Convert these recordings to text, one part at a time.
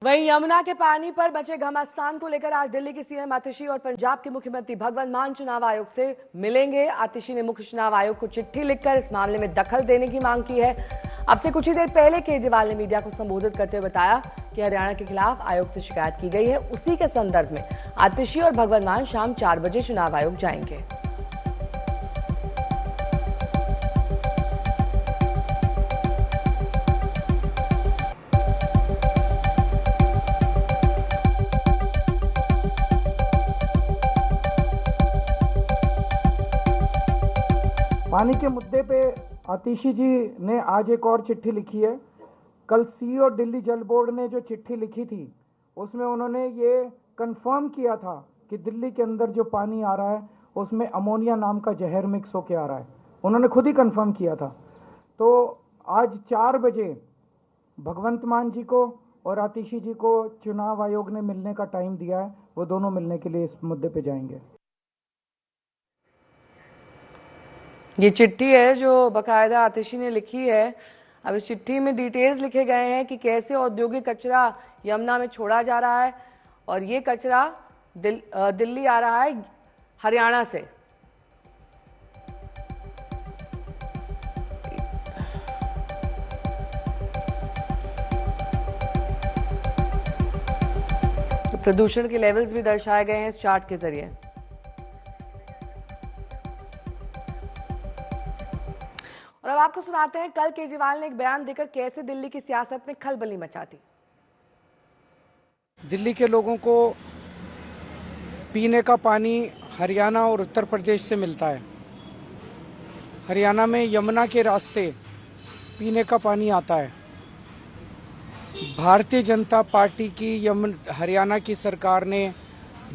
वहीं यमुना के पानी पर बचे घमासान को लेकर आज दिल्ली की सीएम आतिशी और पंजाब के मुख्यमंत्री भगवंत मान चुनाव आयोग से मिलेंगे। आतिशी ने मुख्य चुनाव आयोग को चिट्ठी लिखकर इस मामले में दखल देने की मांग की है। अब से कुछ ही देर पहले केजरीवाल ने मीडिया को संबोधित करते हुए बताया कि हरियाणा के खिलाफ आयोग से शिकायत की गई है। उसी के संदर्भ में आतिशी और भगवंत मान शाम 4 बजे चुनाव आयोग जाएंगे। पानी के मुद्दे पे आतिशी जी ने आज एक और चिट्ठी लिखी है। कल सीईओ और दिल्ली जल बोर्ड ने जो चिट्ठी लिखी थी उसमें उन्होंने ये कंफर्म किया था कि दिल्ली के अंदर जो पानी आ रहा है उसमें अमोनिया नाम का जहर मिक्स होके आ रहा है। उन्होंने खुद ही कंफर्म किया था। तो आज 4 बजे भगवंत मान जी को और आतिशी जी को चुनाव आयोग ने मिलने का टाइम दिया है। वो दोनों मिलने के लिए इस मुद्दे पे जाएंगे। ये चिट्ठी है जो बकायदा आतिशी ने लिखी है। अब इस चिट्ठी में डिटेल्स लिखे गए हैं कि कैसे औद्योगिक कचरा यमुना में छोड़ा जा रहा है और ये कचरा दिल्ली आ रहा है हरियाणा से। प्रदूषण के लेवल्स भी दर्शाए गए हैं इस चार्ट के जरिए। और अब आपको सुनाते हैं कल केजरीवाल ने एक बयान देकर कैसे दिल्ली की सियासत में खलबली मचा दी। दिल्ली के लोगों को पीने का पानी हरियाणा और उत्तर प्रदेश से मिलता है। हरियाणा में यमुना के रास्ते पीने का पानी आता है। भारतीय जनता पार्टी की हरियाणा की सरकार ने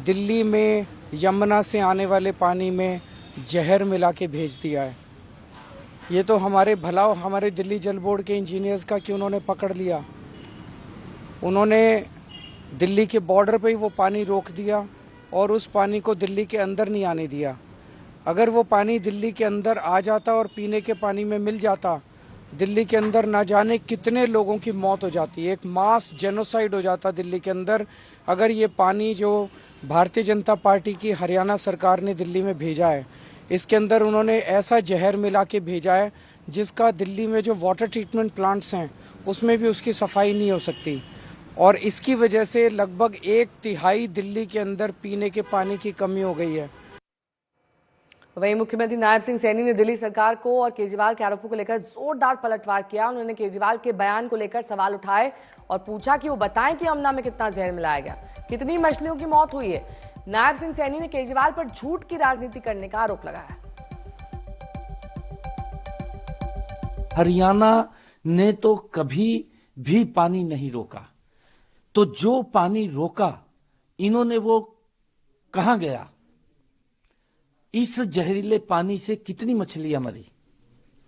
दिल्ली में यमुना से आने वाले पानी में जहर मिला के भेज दिया है। ये तो हमारे भला हमारे दिल्ली जल बोर्ड के इंजीनियर्स का कि उन्होंने पकड़ लिया। उन्होंने दिल्ली के बॉर्डर पे ही वो पानी रोक दिया और उस पानी को दिल्ली के अंदर नहीं आने दिया। अगर वो पानी दिल्ली के अंदर आ जाता और पीने के पानी में मिल जाता, दिल्ली के अंदर ना जाने कितने लोगों की मौत हो जाती। एक मास जेनोसाइड हो जाता दिल्ली के अंदर अगर ये पानी जो भारतीय जनता पार्टी की हरियाणा सरकार ने दिल्ली में भेजा है, इसके अंदर उन्होंने ऐसा जहर मिला के भेजा है जिसका दिल्ली में जो वाटर ट्रीटमेंट प्लांट्स हैं उसमें भी उसकी सफाई नहीं हो सकती। और इसकी वजह से लगभग 1/3 दिल्ली के अंदर पीने के पानी की कमी हो गई है। वहीं मुख्यमंत्री नायब सिंह सैनी ने दिल्ली सरकार को और केजरीवाल के आरोपों को लेकर जोरदार पलटवार किया। उन्होंने केजरीवाल के बयान को लेकर सवाल उठाए और पूछा कि वो बताएं कि यमुना में कितना जहर मिलाया गया, कितनी मछलियों की मौत हुई है। नायब सिंह सैनी ने केजरीवाल पर झूठ की राजनीति करने का आरोप लगाया। हरियाणा ने तो कभी भी पानी नहीं रोका, तो जो पानी रोका इन्होंने वो कहां गया? इस जहरीले पानी से कितनी मछलियां मरी?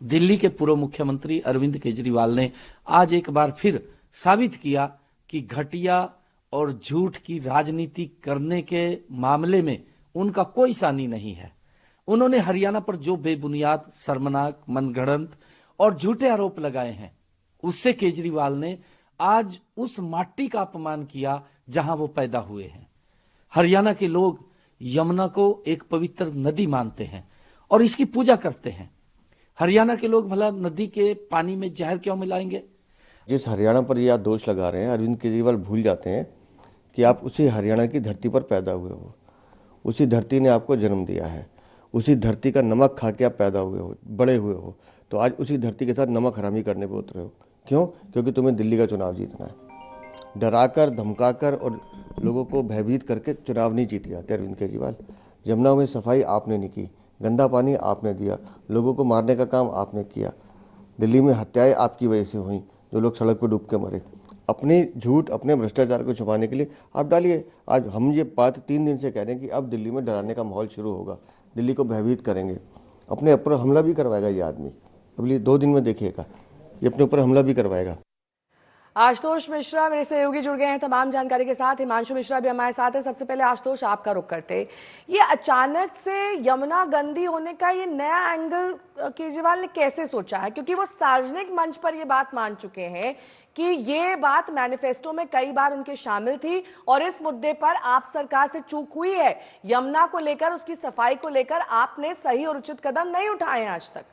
दिल्ली के पूर्व मुख्यमंत्री अरविंद केजरीवाल ने आज एक बार फिर साबित किया कि घटिया और झूठ की राजनीति करने के मामले में उनका कोई सानी नहीं है। उन्होंने हरियाणा पर जो बेबुनियाद, शर्मनाक, मनगढ़ंत और झूठे आरोप लगाए हैं, उससे केजरीवाल ने आज उस माटी का अपमान किया जहां वो पैदा हुए हैं। हरियाणा के लोग यमुना को एक पवित्र नदी मानते हैं और इसकी पूजा करते हैं। हरियाणा के लोग भला नदी के पानी में जहर क्यों मिलाएंगे? जिस हरियाणा पर यह दोष लगा रहे हैं, अरविंद केजरीवाल भूल जाते हैं कि आप उसी हरियाणा की धरती पर पैदा हुए हो। उसी धरती ने आपको जन्म दिया है। उसी धरती का नमक खा के आप पैदा हुए हो, बड़े हुए हो। तो आज उसी धरती के साथ नमक हरामी करने पे उतरे हो। क्यों? क्योंकि तुम्हें दिल्ली का चुनाव जीतना है। डराकर, धमकाकर और लोगों को भयभीत करके चुनाव नहीं जीते जाते अरविंद केजरीवाल। यमुना में सफाई आपने नहीं की, गंदा पानी आपने दिया, लोगों को मारने का काम आपने किया। दिल्ली में हत्याएं आपकी वजह से हुई, जो लोग सड़क पर डूब के मरे। अपने झूठ, अपने भ्रष्टाचार को छुपाने के लिए आप डालिए। आज हम ये बात 3 दिन से कह रहे हैं कि अब दिल्ली में डराने का माहौल शुरू होगा, दिल्ली को भयभीत करेंगे। अपने ऊपर हमला भी करवाएगा ये आदमी। अगले 2 दिन में देखिएगा, ये अपने ऊपर हमला भी करवाएगा। आशुतोष मिश्रा मेरे सहयोगी जुड़ गए हैं तमाम जानकारी के साथ। हिमांशु मिश्रा भी हमारे साथ है। सबसे पहले आशुतोष, आपका रुख करते हैं, ये अचानक से यमुना गंदी होने का ये नया एंगल केजरीवाल ने कैसे सोचा है? क्योंकि वो सार्वजनिक मंच पर ये बात मान चुके हैं कि ये बात मैनिफेस्टो में कई बार उनके शामिल थी और इस मुद्दे पर आप सरकार से चूक हुई है। यमुना को लेकर, उसकी सफाई को लेकर आपने सही और उचित कदम नहीं उठाए हैं आज तक।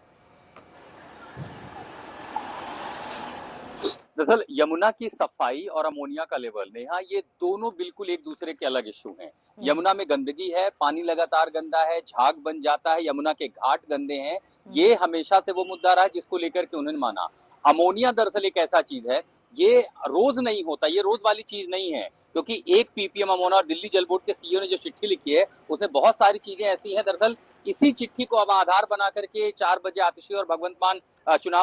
दरअसल यमुना की सफाई और अमोनिया का लेवल, नेहा, ये दोनों बिल्कुल एक दूसरे के अलग इश्यू हैं। यमुना में गंदगी है, पानी लगातार गंदा है, झाग बन जाता है, यमुना के घाट गंदे हैं। ये हमेशा से वो मुद्दा रहा जिसको लेकर के उन्होंने माना। अमोनिया दरअसल एक ऐसा चीज है, ये रोज नहीं होता, ये रोज वाली चीज नहीं है, क्योंकि 1 ppm अमोनिया, और दिल्ली जल बोर्ड के सीईओ ने जो चिट्ठी लिखी है उसमें बहुत सारी चीजें ऐसी हैं। दरअसल इसी चिट्ठी को अब आधार बना करके 4 बजे आतिशी और भगवंत मान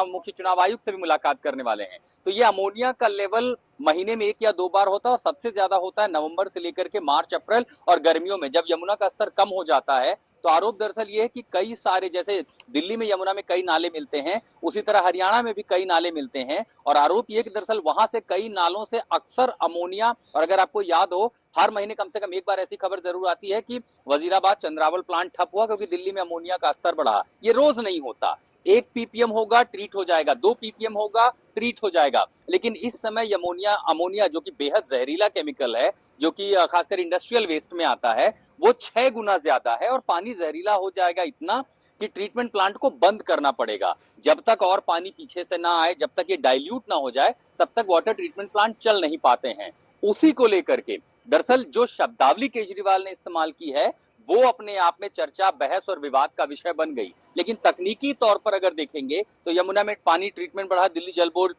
मुख्य चुनाव आयुक्त से भी मुलाकात करने वाले हैं। तो ये अमोनिया का लेवल महीने में 1 या 2 बार होता है और सबसे ज्यादा होता है नवंबर से लेकर के मार्च अप्रैल और गर्मियों में, जब यमुना का स्तर कम हो जाता है। तो आरोप दरअसल ये है कि कई सारे, जैसे दिल्ली में यमुना में कई नाले मिलते हैं, उसी तरह हरियाणा में भी कई नाले मिलते हैं, और आरोप ये कि दरअसल वहां से कई नालों से अक्सर अमोनिया, और अगर आपको याद हो हर महीने कम से कम एक बार ऐसी खबर जरूर आती है कि वजीराबाद चंद्रावल प्लांट ठप हुआ क्योंकि दिल्ली में अमोनिया का स्तर बढ़ा। ये रोज नहीं होता, 1 ppm होगा ट्रीट हो जाएगा, 2 ppm होगा ट्रीट हो जाएगा। लेकिन इस समय अमोनिया जो कि बेहद जहरीला केमिकल है, जो कि खासकर इंडस्ट्रियल वेस्ट में आता है, वो 6 गुना ज्यादा है और पानी जहरीला हो जाएगा इतना कि ट्रीटमेंट प्लांट को बंद करना पड़ेगा। जब तक और पानी पीछे से ना आए, जब तक ये डाइल्यूट ना हो जाए, तब तक वाटर ट्रीटमेंट प्लांट चल नहीं पाते हैं। उसी को लेकर के दरअसल जो शब्दावली केजरीवाल ने इस्तेमाल की है वो अपने आप में चर्चा, बहस और विवाद का विषय बन गई। लेकिन तकनीकी तौर पर अगर देखेंगे तो यमुना में पानी ट्रीटमेंट बढ़ा, दिल्ली जल बोर्ड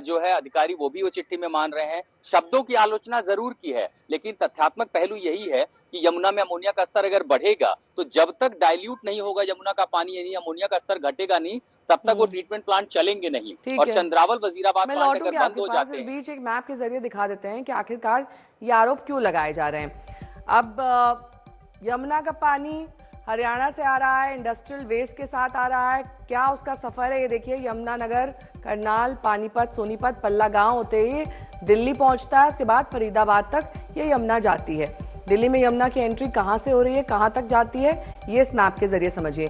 जो है अधिकारी वो भी वो चिट्ठी में मान रहे हैं। शब्दों की आलोचना जरूर की है, लेकिन तथ्यात्मक पहलू यही है कि यमुना में अमोनिया का स्तर अगर बढ़ेगा तो जब तक डाइल्यूट नहीं होगा यमुना का पानी, यानी अमोनिया का स्तर घटेगा नहीं, तब तक वो ट्रीटमेंट प्लांट चलेंगे नहीं। और चंद्रावल वजीराबाद प्लांट अगर बंद हो जाते हैं। इस बीच एक मैप के जरिए दिखा देते हैं कि आखिरकार ये आरोप क्यों लगाए जा रहे हैं। अब यमुना का पानी हरियाणा से आ रहा है, इंडस्ट्रियल वेस्ट के साथ आ रहा है। क्या उसका सफर है ये देखिए। यमुनानगर, करनाल, पानीपत, सोनीपत, पल्ला गांव होते ही दिल्ली पहुंचता है। उसके बाद फरीदाबाद तक ये यमुना जाती है। दिल्ली में यमुना की एंट्री कहां से हो रही है, कहां तक जाती है, ये इस मैप के जरिए समझिए।